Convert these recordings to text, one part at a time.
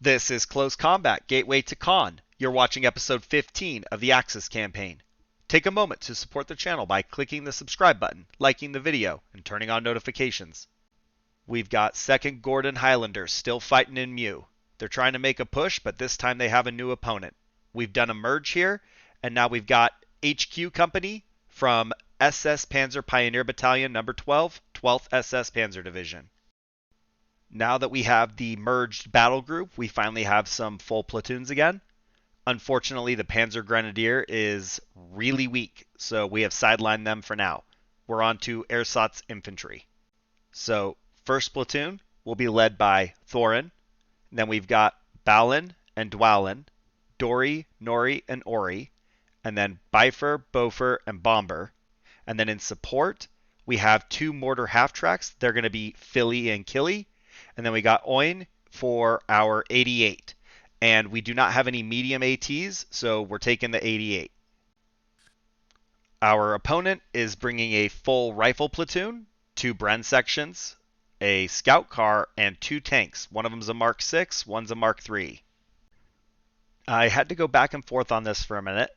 This is Close Combat Gateway to Caen. You're watching episode 15 of the Axis campaign. Take a moment to support the channel by clicking the subscribe button, liking the video, and turning on notifications. We've got 2nd Gordon Highlanders still fighting in Mew. They're trying to make a push, but this time they have a new opponent. We've done a merge here, and now we've got HQ Company from SS Panzer Pioneer Battalion number 12, 12th SS Panzer Division. Now that we have the merged battle group, we finally have some full platoons again. Unfortunately, the Panzer Grenadier is really weak, so we have sidelined them for now. We're on to Ersatz Infantry. So, first platoon will be led by Thorin. Then we've got Balin and Dwalin, Dori, Nori, and Ori. And then Bifer, Bofer, and Bomber. And then in support, we have 2 mortar half-tracks. They're going to be Philly and Killy. And then we got Oin for our 88. And we do not have any medium ATs, so we're taking the 88. Our opponent is bringing a full rifle platoon, 2 Bren sections, a scout car, and 2 tanks. One of them's a Mark 6, one's a Mark 3. I had to go back and forth on this for a minute,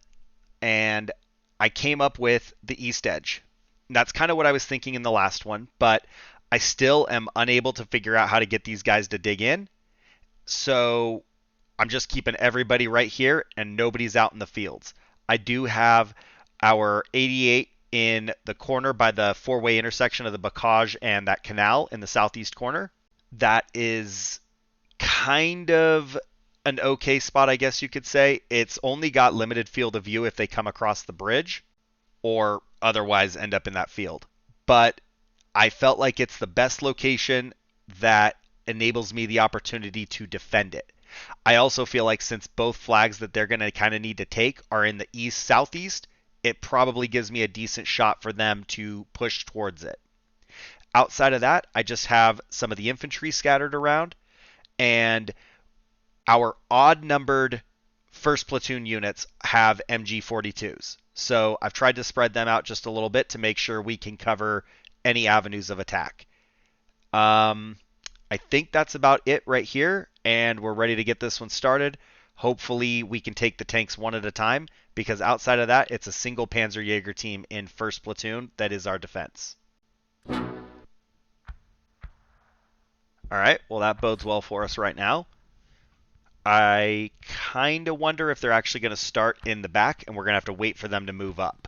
and I came up with the East Edge. And that's kind of what I was thinking in the last one, but I still am unable to figure out how to get these guys to dig in. So I'm just keeping everybody right here and nobody's out in the fields. I do have our 88 in the corner by the 4-way intersection of the Bocage and that canal in the southeast corner. That is kind of an okay spot, I guess you could say. It's only got limited field of view if they come across the bridge or otherwise end up in that field. But I felt like it's the best location that enables me the opportunity to defend it. I also feel like since both flags that they're going to kind of need to take are in the east-southeast, it probably gives me a decent shot for them to push towards it. Outside of that, I just have some of the infantry scattered around, and our odd-numbered first platoon units have MG42s. So I've tried to spread them out just a little bit to make sure we can cover any avenues of attack. I think that's about it right here, and we're ready to get this one started. Hopefully we can take the tanks one at a time, because outside of that, it's a single Panzerjäger team in first platoon that is our defense. Alright, well that bodes well for us right now. I kind of wonder if they're actually going to start in the back, and we're going to have to wait for them to move up.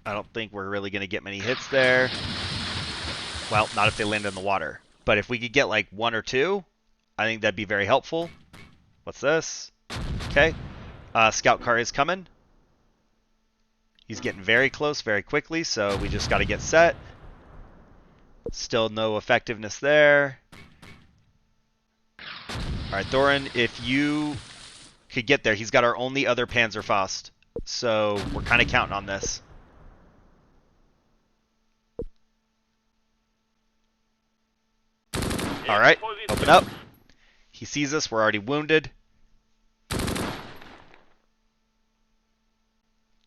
I don't think we're really going to get many hits there. Well, not if they land in the water. But if we could get like 1 or 2, I think that'd be very helpful. What's this? Okay. Scout car is coming. He's getting very close very quickly, so we just got to get set. Still no effectiveness there. Alright, Thorin, if you could get there. He's got our only other Panzerfaust, so we're kind of counting on this. Alright, open up. He sees us, we're already wounded.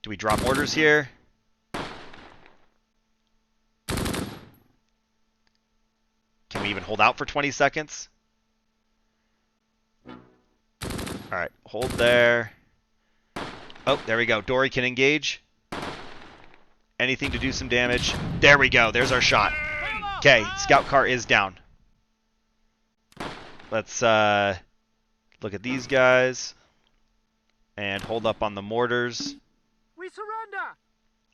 Do we drop mortars here? Can we even hold out for 20 seconds? Alright, hold there. Oh, there we go. Dory can engage. Anything to do some damage. There we go. There's our shot. Okay, scout car is down. Let's look at these guys and hold up on the mortars. We surrender.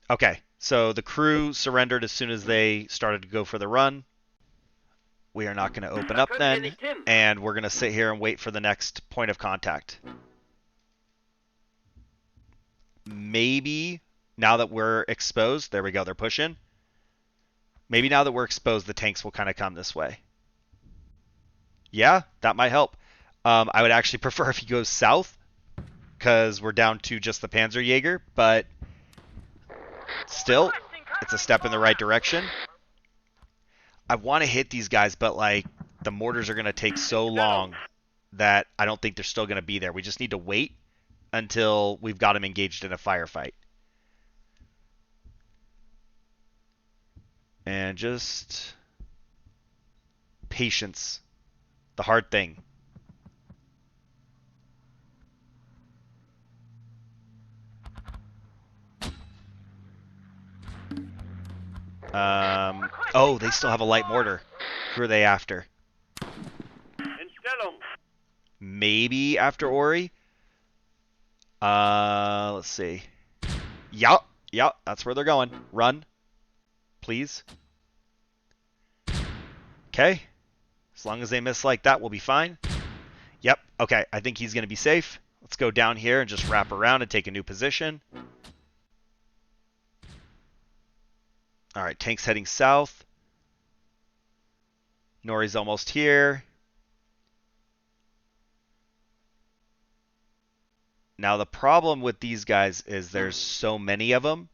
Okay, so the crew surrendered as soon as they started to go for the run. We are not going to open up then, and we're going to sit here and wait for the next point of contact. Maybe now that we're exposed, there we go, they're pushing. Maybe now that we're exposed, the tanks will kind of come this way. Yeah, that might help. I would actually prefer if he goes south, because we're down to just the Panzerjäger, but still, it's a step in the right direction. I want to hit these guys, but like the mortars are going to take so long that I don't think they're still going to be there. We just need to wait until we've got them engaged in a firefight. And just patience, the hard thing. Oh, they still have a light mortar. Who are they after? Maybe after Ori? Let's see. Yup, that's where they're going. Run, please. Okay. As long as they miss like that, we'll be fine. Yep, okay, I think he's going to be safe. Let's go down here and just wrap around and take a new position. All right, tank's heading south. Nori's almost here. Now, the problem with these guys is there's so many of them,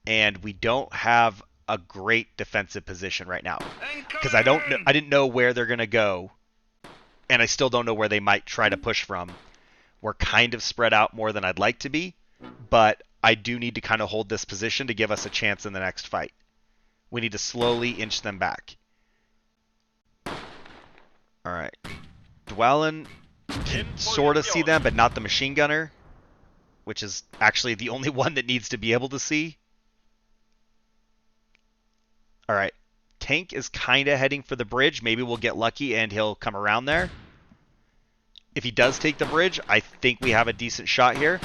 and we don't have a great defensive position right now. Because I didn't know where they're going to go, and I still don't know where they might try to push from. We're kind of spread out more than I'd like to be, but I do need to kind of hold this position to give us a chance in the next fight. We need to slowly inch them back. All right. Dwalin can sort of see them, but not the machine gunner, which is actually the only one that needs to be able to see. All right. Tank is kind of heading for the bridge. Maybe we'll get lucky and he'll come around there. If he does take the bridge, I think we have a decent shot here.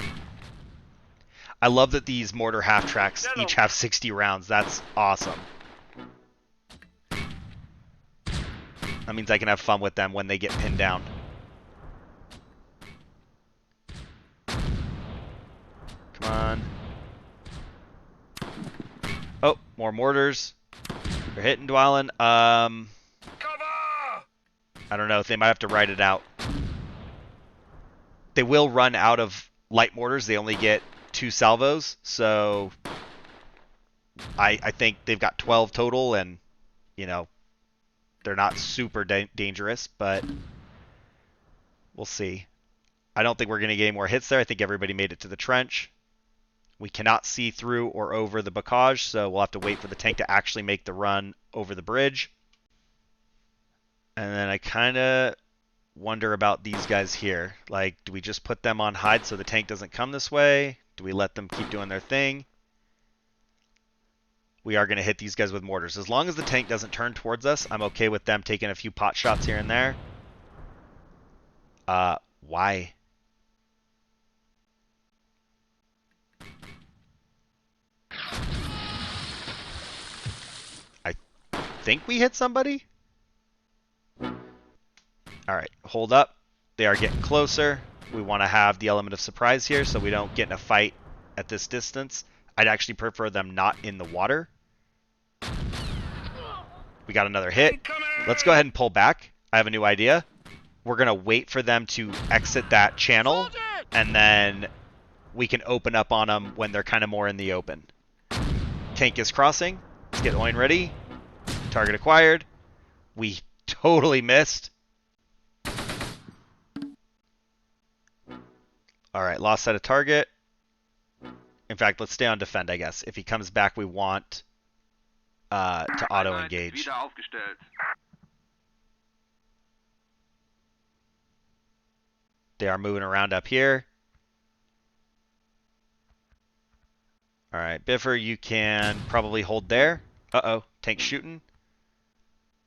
I love that these mortar half-tracks each have 60 rounds. That's awesome. That means I can have fun with them when they get pinned down. Come on. Oh, more mortars. They're hitting Dwalin. I don't know. They might have to ride it out. They will run out of light mortars. They only get 2 salvos, so I think they've got 12 total, and, you know, they're not super dangerous, but we'll see. I don't think we're going to get any more hits there. I think everybody made it to the trench. We cannot see through or over the bocage, so we'll have to wait for the tank to actually make the run over the bridge. And then I kind of wonder about these guys here. Like, do we just put them on hide so the tank doesn't come this way? Do we let them keep doing their thing? We are going to hit these guys with mortars. As long as the tank doesn't turn towards us, I'm okay with them taking a few pot shots here and there. Why? I think we hit somebody. All right, hold up. They are getting closer. We want to have the element of surprise here so we don't get in a fight at this distance. I'd actually prefer them not in the water. We got another hit. Let's go ahead and pull back. I have a new idea. We're going to wait for them to exit that channel, and then we can open up on them when they're kind of more in the open. Tank is crossing. Let's get Oin ready. Target acquired. We totally missed. All right, lost sight of target. In fact, let's stay on defend, I guess. If he comes back, we want to auto-engage. They are moving around up here. All right, Biffer, you can probably hold there. Uh-oh, tank shooting.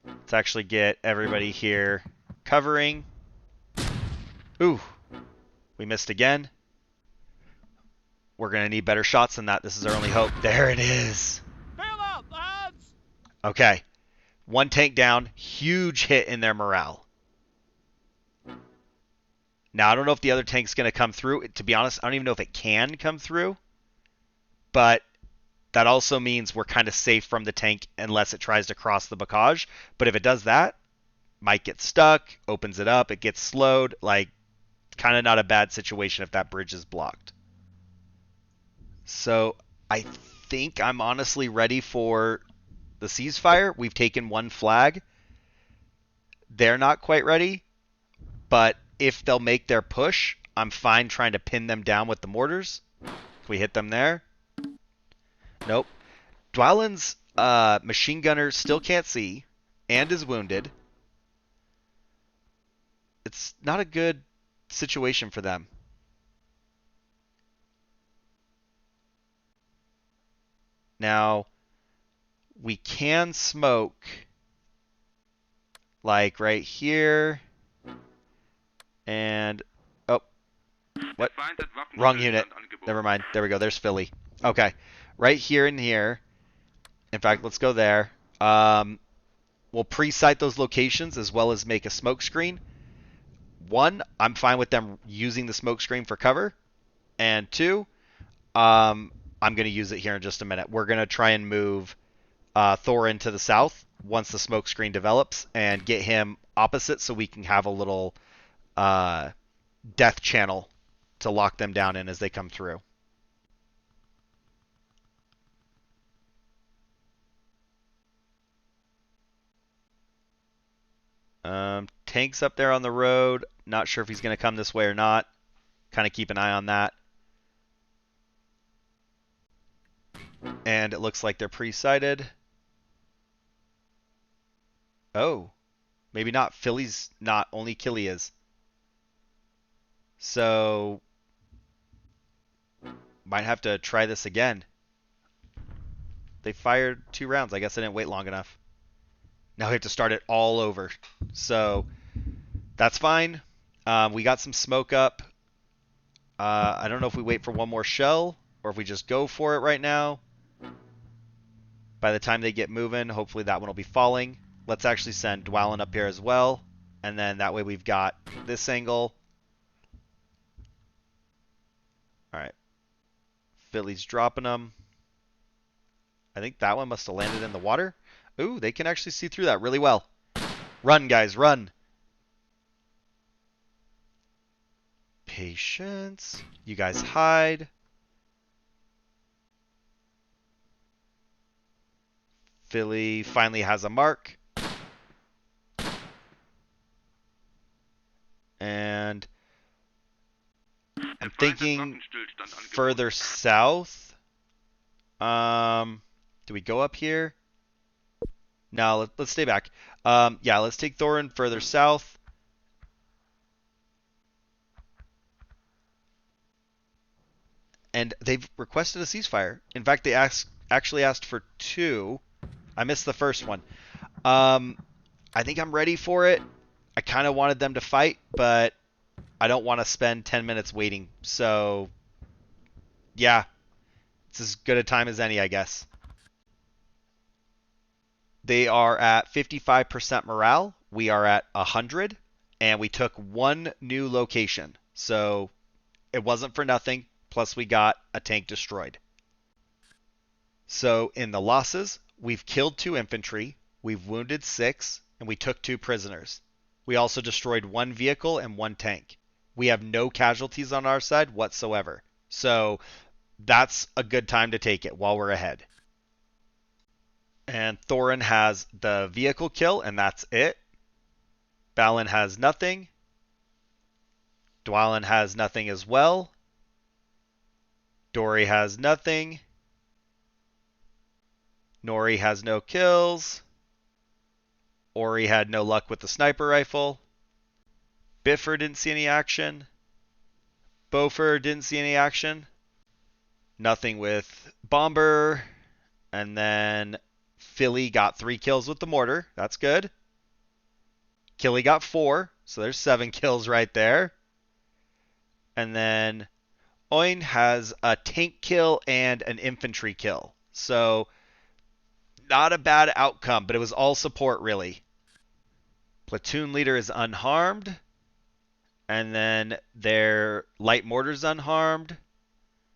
Let's actually get everybody here covering. Ooh, we missed again. We're going to need better shots than that. This is our only hope. There it is. Bail out, lads! Okay, one tank down. Huge hit in their morale. Now, I don't know if the other tank's going to come through. To be honest, I don't even know if it can come through. But that also means we're kind of safe from the tank unless it tries to cross the bocage. But if it does that, might get stuck, opens it up, it gets slowed. Like, kind of not a bad situation if that bridge is blocked. So I think I'm honestly ready for the ceasefire. We've taken one flag. They're not quite ready. But if they'll make their push, I'm fine trying to pin them down with the mortars. Can we hit them there? Nope. Dwalin's machine gunner still can't see and is wounded. It's not a good situation for them. Now, we can smoke like right here. And, oh, what? Wrong unit. Never mind. There we go. There's Philly. Okay. Right here and here. In fact, let's go there. We'll pre-site those locations as well as make a smoke screen. One, I'm fine with them using the smoke screen for cover. And two, I'm going to use it here in just a minute. We're going to try and move Thorin to the south once the smoke screen develops and get him opposite so we can have a little death channel to lock them down in as they come through. Tank's up there on the road. Not sure if he's going to come this way or not. Kind of keep an eye on that. And it looks like they're pre-sighted. Oh, maybe not. Philly's not. Only Killy is. So, might have to try this again. They fired 2 rounds. I guess I didn't wait long enough. Now we have to start it all over. So, that's fine. We got some smoke up. I don't know if we wait for one more shell or if we just go for it right now. By the time they get moving, hopefully that one will be falling. Let's actually send Dwalin up here as well. And then that way we've got this angle. All right. Philly's dropping them. I think that one must have landed in the water. Ooh, they can actually see through that really well. Run, guys, run. Patience. You guys hide. Philly finally has a mark. And I'm thinking further south. Do we go up here? No, let's stay back. Yeah, let's take Thorin further south. And they've requested a ceasefire. In fact, they actually asked for 2. I missed the first one. I think I'm ready for it. I kind of wanted them to fight, but I don't want to spend 10 minutes waiting. So, yeah, it's as good a time as any, I guess. They are at 55% morale. We are at 100, and we took 1 new location. So, it wasn't for nothing. Plus, we got a tank destroyed. So, in the losses, we've killed 2 infantry, we've wounded 6, and we took 2 prisoners. We also destroyed 1 vehicle and 1 tank. We have no casualties on our side whatsoever. So, that's a good time to take it while we're ahead. And Thorin has the vehicle kill, and that's it. Balin has nothing. Dwalin has nothing as well. Dory has nothing. Nori has no kills. Ori had no luck with the sniper rifle. Biffer didn't see any action. Beaufort didn't see any action. Nothing with Bomber. And then Philly got 3 kills with the mortar. That's good. Killy got 4, so there's 7 kills right there. And then Oin has a tank kill and an infantry kill. So not a bad outcome, but it was all support really. Platoon leader is unharmed. And then their light mortar's unharmed.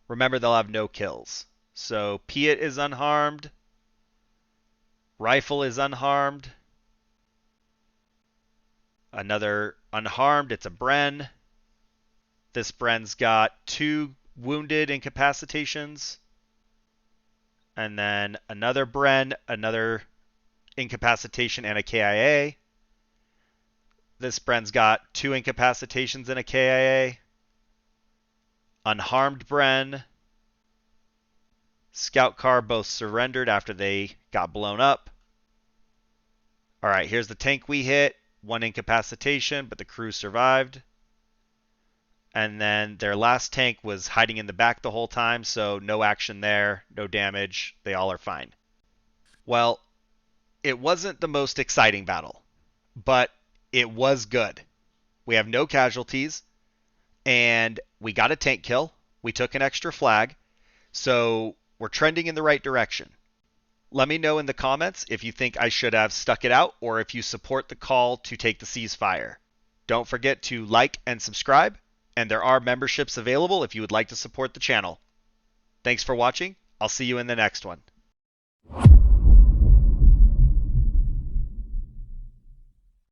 Remember, they'll have no kills. So Piet is unharmed. Rifle is unharmed. Another unharmed, it's a Bren. This Bren's got 2 wounded incapacitations. And then another Bren, another incapacitation, and a KIA. This Bren's got 2 incapacitations and a KIA. Unharmed Bren. Scout car both surrendered after they got blown up. Alright, here's the tank we hit. 1 incapacitation, but the crew survived. And then their last tank was hiding in the back the whole time, so no action there, no damage. They all are fine. Well, it wasn't the most exciting battle, but it was good. We have no casualties, and we got a tank kill. We took an extra flag, so we're trending in the right direction. Let me know in the comments if you think I should have stuck it out or if you support the call to take the ceasefire. Don't forget to like and subscribe, and there are memberships available if you would like to support the channel. Thanks for watching. I'll see you in the next one.